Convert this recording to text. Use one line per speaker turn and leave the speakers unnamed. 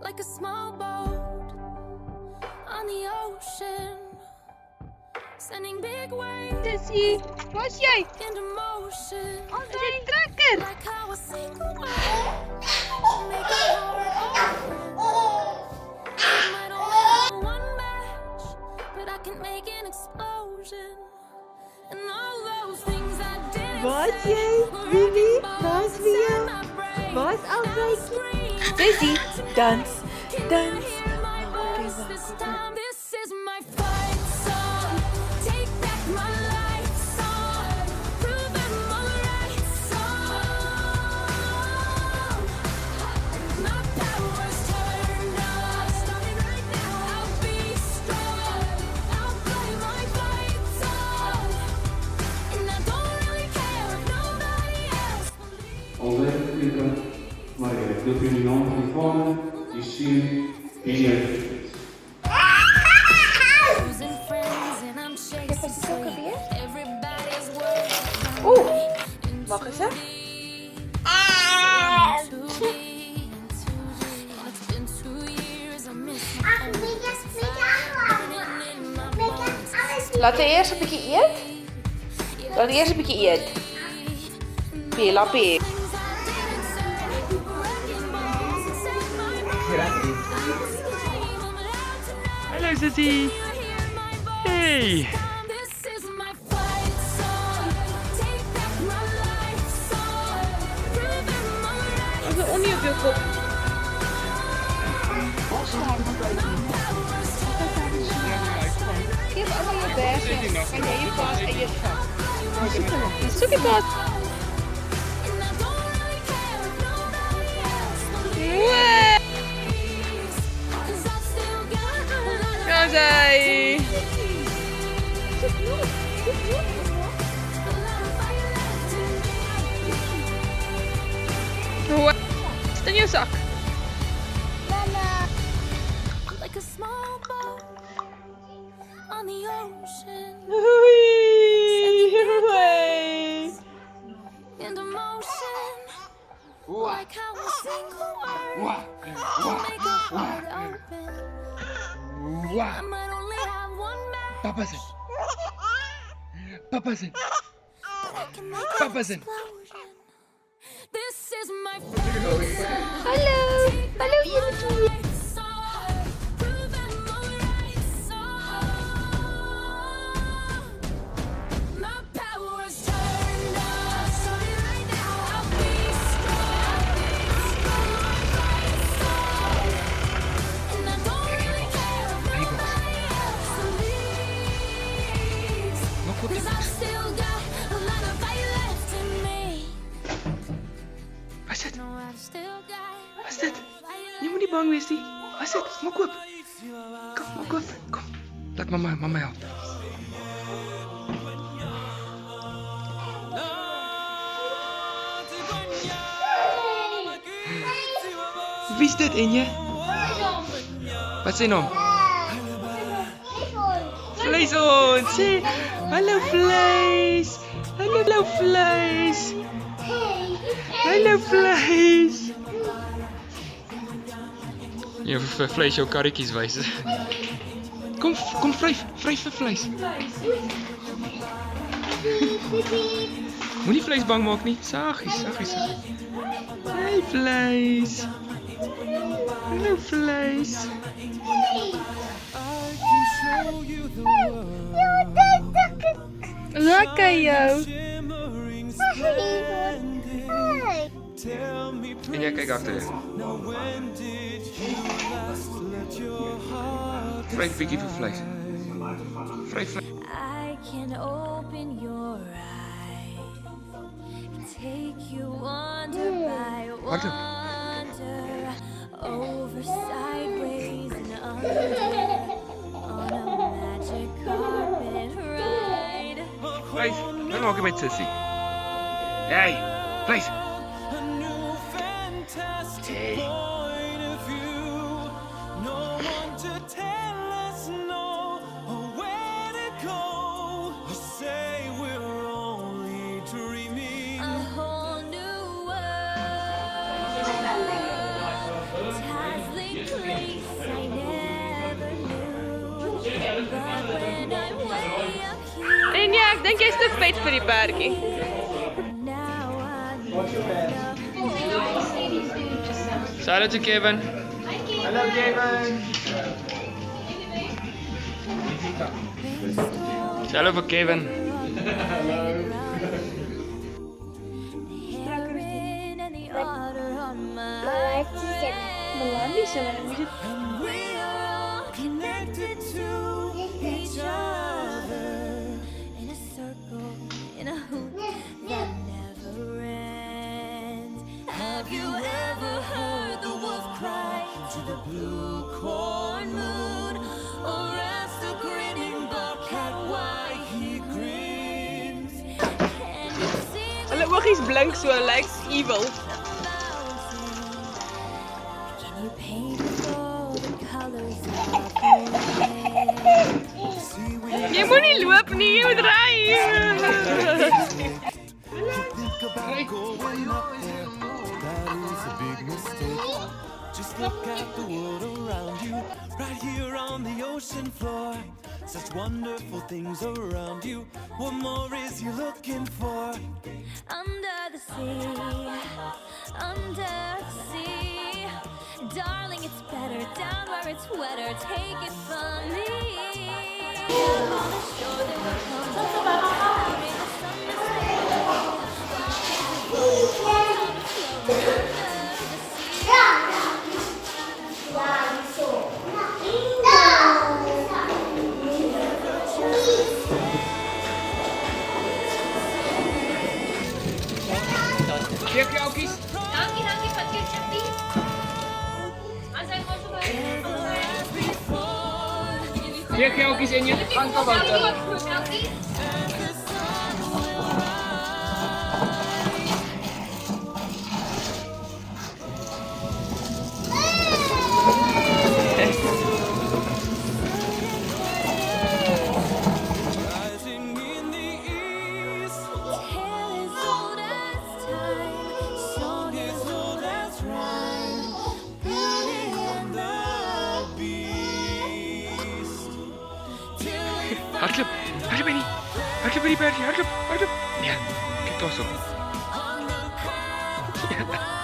like a small boat on the ocean, sending big waves
Tessie, waar is jij?
into motion.
Is dit trekker?
Like how a single word can make a heart open. I might only have one match, but I can make an explosion. And all those things I didn't
Wat
say
jy,
were
Willy?
wrecking
Waar is
balls
Leo?
inside my brain.
Waar is Alfred?
Scream.
Tessie, dans,
Can
dans.
you hear my voice this time? This is my fight song. Take back my life song. Prove I'm alright song. My power's turned on. Starting right now. I'll be strong. I'll play my fight song. And I don't really care if nobody else believes.
Onwettige Margaret, wilt u uw naam ontvangen? Die zien in je.
Losing friends and I'm chasing sleep. Everybody's worried.
Oeh, wacht eens hè.
It's been 2 years, I miss my burning in my bones.
Laat eerst een beetje eten. Laat eerst een beetje eten. Pie, lapie.
Things I didn't say were wrecking balls inside my brain. I'll scream them loud tonight.
Hallo Sissy.
You hear my voice.
Hey.
This is my fight song. Take back my life song. Prove I'm alright.
Wat een onie op je kop. Geef allemaal je bergen. En je pas en je zak. Zoek je pas.
And I don't really care if nobody else believes.
Wee.
'Cause I still got a lot of
Gaan zij.
fire left in me.
Hoe is in je zak?
Like a small boat on the ocean,
Oei.
into motion. Like how a single word can make a heart open. I might only have one match,
Papa zin. Papa zin.
but I can make an
Papa zin.
explosion. This is my fight song.
Hallo. Hallo jullie twee.
Fight song. Prove I'm alright song. My power's turned on. Starting right now. I'll be strong. My fight song. And I don't really care if nobody else believes. 'Cause I've still got a lot of fire left in me.
Wat is dit?
No, I've still got
Wat is dit?
fire
Je moet niet bang wees, die. Wat is dit? Maak op. Kom, maak op. Kom. Laat mama helpen. Wie is dit, Inje? Wat is zijn naam? Vleeshond. Zie. Hallo vlees. Hallo vlees. Hallo vlees. Je vlees jouw karretjes wijzen. Kom wrijf vir vlees. Moenie vlees bang maak nie. Saggies. Hey vlees. Hallo vlees.
Lekker jou.
En jij kijkt achter je. Wrijf een beetje voor vlees. Wrijf vlees.
I can open your eyes, take you wonder by
Wacht op.
wonder, over sideways and under, on a magic carpet ride.
Vlees. Dan maak ik met Sissy. Hey, vlees. Hey.
A whole new world, dazzling
dink jy's te vet vir die perdjie.
Say hello to Kevin.
Hello, Kevin.
Say hello vir Kevin.
Melanie se dan moet dit
We are all connected to each other in a circle, in a hoop that never ends. Have you ever heard the wolf cry to the blue corn moon, or ask the grinning bobcat why he grins? Can you see the
hulle oogies blink so, hulle lyk evil.
Can you paint with all the colors of the rain?
Jy moenie loop nie, jy moet ry.
Think about going up there. That is a big mistake. Just look at the world around you, right here on the ocean floor. Such wonderful things around you. What more is you looking for?
Under the sea, under the sea. Darling, it's better down where it's wetter. Take it from me. On the shore there will come out in the sun to
Keertjies.
Dankie van ketchupie. As hy mos so
Keertjies en jy gaan kom
baie.
Rising in the east,
tale as old as time, song as old as rhyme. Beauty and the
beast.
Hardloop. Hardloop Benny. Hardloop by die perdjie. Hardloop. Nee, kyk daar so.
on the path.